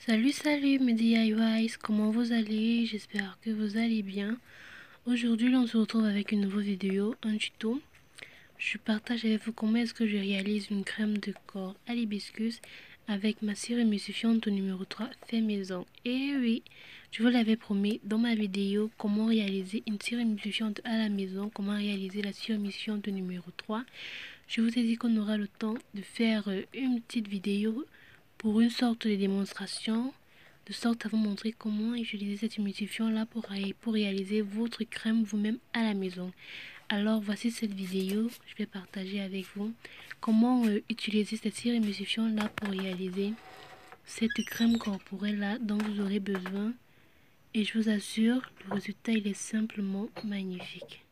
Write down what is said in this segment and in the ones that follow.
Salut mes DIYs, comment vous allez? J'espère que vous allez bien. Aujourd'hui, on se retrouve avec une nouvelle vidéo, un tuto. Je partage avec vous comment est-ce que je réalise une crème de corps à l'hibiscus avec ma cire émulsifiante numéro 3 fait maison. Et oui, je vous l'avais promis dans ma vidéo comment réaliser une cire émulsifiante à la maison, comment réaliser la cire émulsifiante numéro 3. Je vous ai dit qu'on aura le temps de faire une petite vidéo pour une sorte de démonstration, de sorte à vous montrer comment utiliser cet humidifiant là pour réaliser votre crème vous-même à la maison. Alors voici cette vidéo, je vais partager avec vous comment utiliser cette cire humidifiant là pour réaliser cette crème corporelle là dont vous aurez besoin, et je vous assure, le résultat il est simplement magnifique.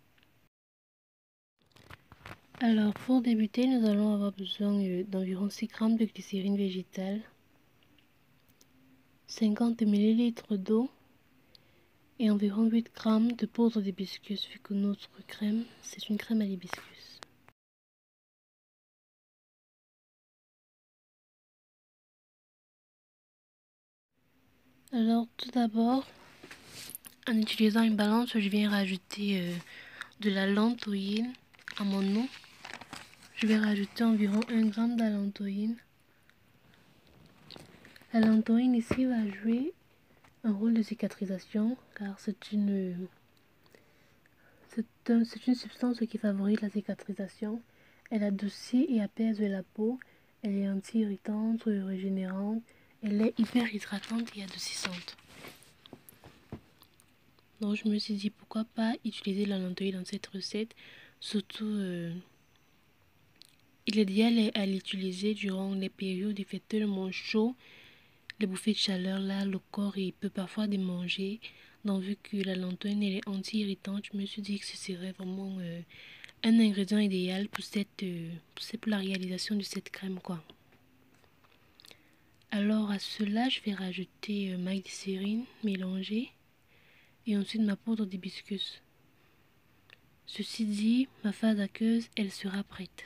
Alors pour débuter, nous allons avoir besoin d'environ 6 g de glycérine végétale, 50 ml d'eau et environ 8 g de poudre d'hibiscus, vu que notre crème, c'est une crème à l'hibiscus. Alors tout d'abord, en utilisant une balance, je viens rajouter de la lantoïne à mon eau. Je vais rajouter environ 1 g d'alantoïne. La lantoïne ici va jouer un rôle de cicatrisation car c'est une substance qui favorise la cicatrisation. Elle adoucit et apaise la peau. Elle est anti-irritante, régénérante. Elle est hyper hydratante et adoucissante. Donc je me suis dit pourquoi pas utiliser la lantoïne dans cette recette. Surtout, il est idéal à l'utiliser durant les périodes il fait tellement chaud. Les bouffées de chaleur là, le corps il peut parfois démanger. Donc vu que la lantoïne elle est anti-irritante, je me suis dit que ce serait vraiment un ingrédient idéal pour la réalisation de cette crème quoi. Alors à cela, je vais rajouter ma glycérine mélangée et ensuite ma poudre d'hibiscus. Ceci dit, ma phase aqueuse, elle sera prête.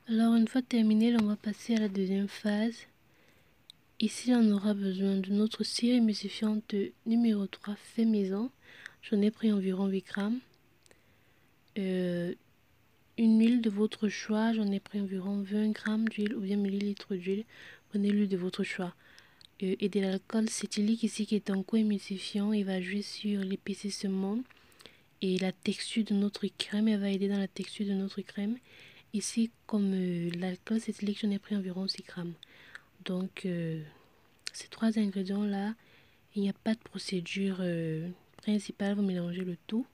Alors une fois terminé, on va passer à la deuxième phase. Ici, on aura besoin de notre cire émulsifiante numéro 3 fait maison. J'en ai pris environ 8 g. Une huile de votre choix, j'en ai pris environ 20 g d'huile ou bien millilitres d'huile. Prenez l'huile de votre choix. Et de l'alcool cétylique ici qui est un co-émulsifiant. Il va jouer sur l'épaississement et la texture de notre crème. Elle va aider dans la texture de notre crème. Ici, comme l'alcool cétylique, j'en ai pris environ 6 g. Donc, ces trois ingrédients-là, il n'y a pas de procédure principale. Vous mélangez le tout.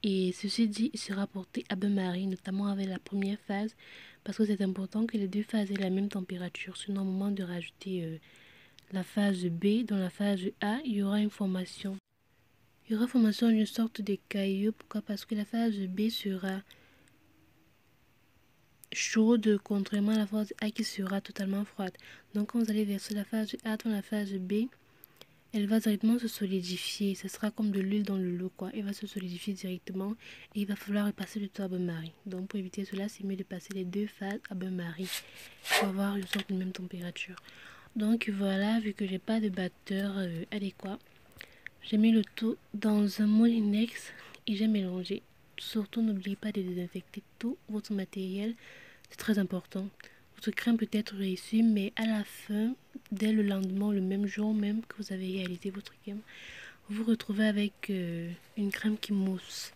Et ceci dit, il sera porté à bain-marie, notamment avec la première phase, parce que c'est important que les deux phases aient la même température. Sinon, au moment de rajouter la phase B, dans la phase A, il y aura une formation. Il y aura formation d'une sorte de caillou. Pourquoi? Parce que la phase B sera chaude, contrairement à la phase A qui sera totalement froide. Donc, quand vous allez verser la phase A dans la phase B, elle va directement se solidifier. Ce sera comme de l'huile dans le lot, quoi. Elle va se solidifier directement et il va falloir repasser le tout à bain-marie. Donc, pour éviter cela, c'est mieux de passer les deux phases à bain-marie pour avoir une sorte de même température. Donc, voilà, vu que j'ai pas de batteur adéquat, j'ai mis le tout dans un moulinex et j'ai mélangé. Surtout, n'oubliez pas de désinfecter tout votre matériel. C'est très important. Votre crème peut être réussie, mais à la fin, dès le lendemain, le même jour même que vous avez réalisé votre crème, vous vous retrouvez avec une crème qui mousse.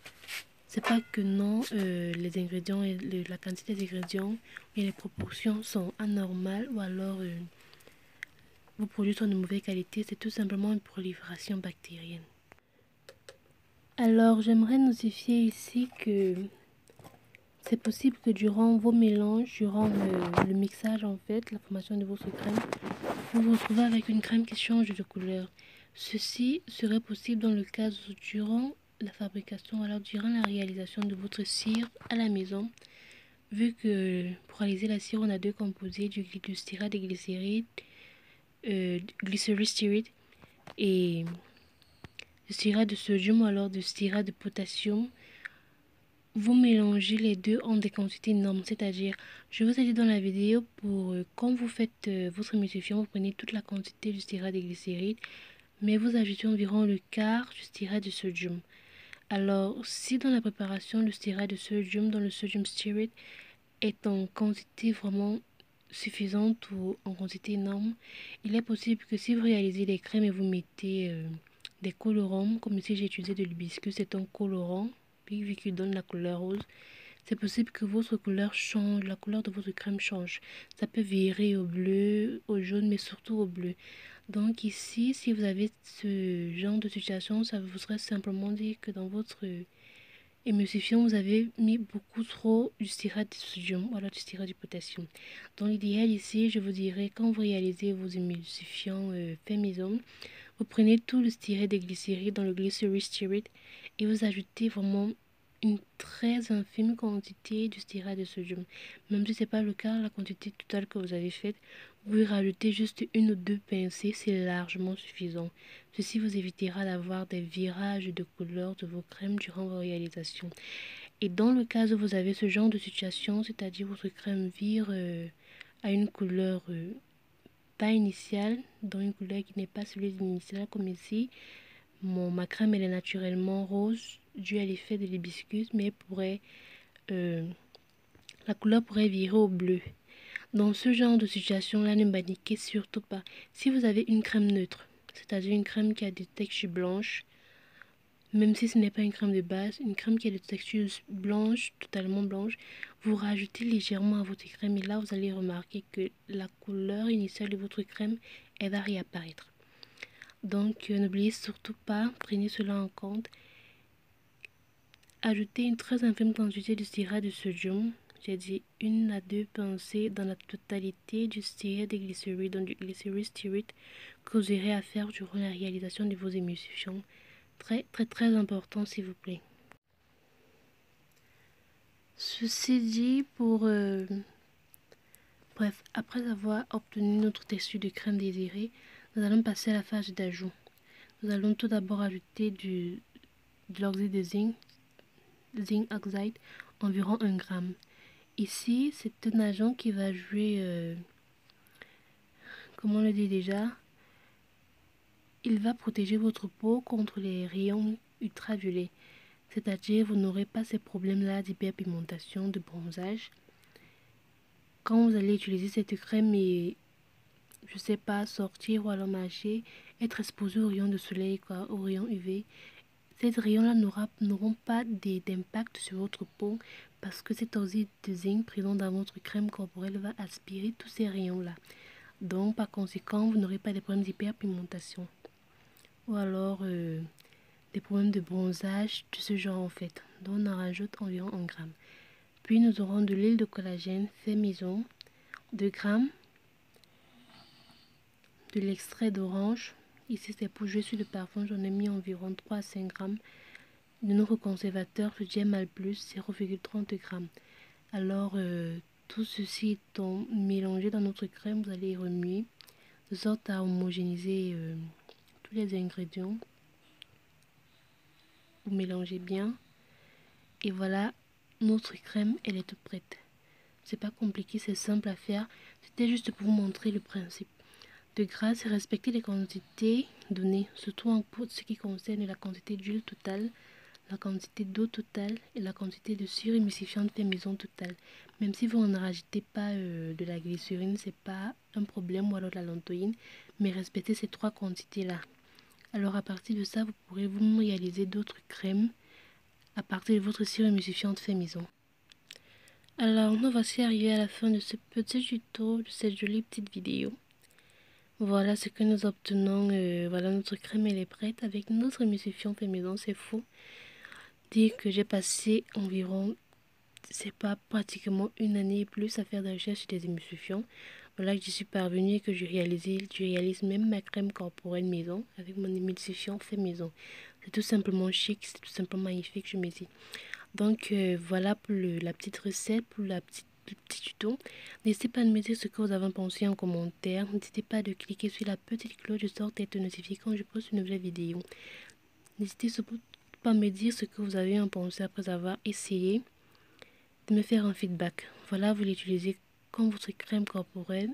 C'est pas que non, les ingrédients et la quantité des ingrédients et les proportions sont anormales ou alors vos produits sont de mauvaise qualité. C'est tout simplement une prolifération bactérienne. Alors, j'aimerais notifier ici que c'est possible que durant vos mélanges, durant le mixage en fait, la formation de votre crème, vous vous retrouvez avec une crème qui change de couleur. Ceci serait possible dans le cas où durant la fabrication, alors durant la réalisation de votre cire à la maison, vu que pour réaliser la cire, on a deux composés, du glycérate et glycérine. glycerin stearate et du styrate de sodium ou alors du styrate de potassium. Vous mélangez les deux en des quantités énormes, c'est-à-dire, je vous ai dit dans la vidéo, pour quand vous faites votre émulsifiant, vous prenez toute la quantité du styrate de glycérine, mais vous ajoutez environ le quart du styrate de sodium. Alors, si dans la préparation, le styrate de sodium, dans le sodium stearate, est en quantité vraiment suffisante ou en quantité énorme, il est possible que si vous réalisez des crèmes et vous mettez des colorants, comme ici j'ai utilisé de l'hibiscus, c'est un colorant, puis vu qu'il donne la couleur rose, c'est possible que votre couleur change, la couleur de votre crème change. Ça peut virer au bleu, au jaune, mais surtout au bleu. Donc ici, si vous avez ce genre de situation, ça vous serait simplement dire que dans votre émulsifiant, vous avez mis beaucoup trop du styrate de sodium, ou alors du styrate de potassium. Dans l'idéal ici, je vous dirais, quand vous réalisez vos émulsifiants faits maison, vous prenez tout le styrate de glycérine dans le glycerin stearate et vous ajoutez vraiment une très infime quantité du styrate de sodium. Même si ce n'est pas le cas, la quantité totale que vous avez faite, vous pouvez rajouter juste une ou deux pincées, c'est largement suffisant. Ceci vous évitera d'avoir des virages de couleur de vos crèmes durant vos réalisations. Et dans le cas où vous avez ce genre de situation, c'est-à-dire votre crème vire à une couleur pas initiale, dans une couleur qui n'est pas celui initiale comme ici, ma crème elle est naturellement rose dû à l'effet de l'hibiscus, mais la couleur pourrait virer au bleu. Dans ce genre de situation là, ne paniquez surtout pas. Si vous avez une crème neutre, c'est-à-dire une crème qui a des textures blanches, même si ce n'est pas une crème de base, une crème qui a des textures blanches, totalement blanches, vous rajoutez légèrement à votre crème et là vous allez remarquer que la couleur initiale de votre crème elle va réapparaître. Donc n'oubliez surtout pas, prenez cela en compte. Ajoutez une très infime quantité de styrate de sodium. J'ai dit 1 à 2 pincées dans la totalité du styrate de glycérine, dans du glycerin stearate que vous aurez à faire durant la réalisation de vos émulsifiants. Très important s'il vous plaît. Ceci dit, bref, après avoir obtenu notre texture de crème désirée, nous allons passer à la phase d'ajout. Nous allons tout d'abord ajouter de l'oxyde de zinc oxide, environ 1 g. Ici, c'est un agent qui va jouer, comme on le dit déjà, il va protéger votre peau contre les rayons ultraviolets. C'est-à-dire, vous n'aurez pas ces problèmes-là d'hyperpigmentation, de bronzage. Quand vous allez utiliser cette crème et, je sais pas, sortir ou alors marcher, être exposé aux rayons de soleil, quoi, aux rayons UV, ces rayons-là n'auront pas d'impact sur votre peau parce que cet oxyde de zinc présent dans votre crème corporelle va aspirer tous ces rayons-là. Donc, par conséquent, vous n'aurez pas de problèmes d'hyperpigmentation ou alors des problèmes de bronzage de ce genre en fait. Donc, on en rajoute environ 1 g. Puis, nous aurons de l'huile de collagène fait maison, 2 g, de l'extrait d'orange. Ici, c'est pour jouer sur le parfum, j'en ai mis environ 3 à 5 g. De notre conservateur, le Gemal Plus, 0,30 g. Alors, tout ceci étant mélangé dans notre crème, vous allez remuer de sorte à homogénéiser tous les ingrédients. Vous mélangez bien et voilà, notre crème elle est toute prête. C'est pas compliqué, c'est simple à faire. C'était juste pour vous montrer le principe. De grâce, respectez les quantités données, surtout en ce qui concerne la quantité d'huile totale, la quantité d'eau totale et la quantité de surémulsifiant fait maison totale. Même si vous ne rajoutez pas de la glycérine, c'est pas un problème, ou alors de la lantoïne, mais respectez ces 3 quantités-là. Alors à partir de ça, vous pourrez vous réaliser d'autres crèmes à partir de votre surémulsifiant fait maison. Alors nous voici arrivés à la fin de ce petit tuto, de cette jolie petite vidéo. Voilà ce que nous obtenons, voilà notre crème elle est prête avec notre émulsifiant fait maison, c'est fou. Dire que j'ai passé environ, c'est pas pratiquement 1 année et plus à faire des recherches sur des émulsifiants. Voilà que j'y suis parvenue et que je réalise même ma crème corporelle maison avec mon émulsifiant fait maison. C'est tout simplement chic, c'est tout simplement magnifique, je me dis. Donc voilà pour la petite recette, pour petit tuto. N'hésitez pas à me dire ce que vous avez pensé en commentaire. N'hésitez pas à cliquer sur la petite cloche de sorte d'être notifié quand je poste une nouvelle vidéo. N'hésitez surtout pas à me dire ce que vous avez en pensé après avoir essayé, de me faire un feedback. Voilà, vous l'utilisez comme votre crème corporelle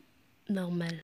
normale.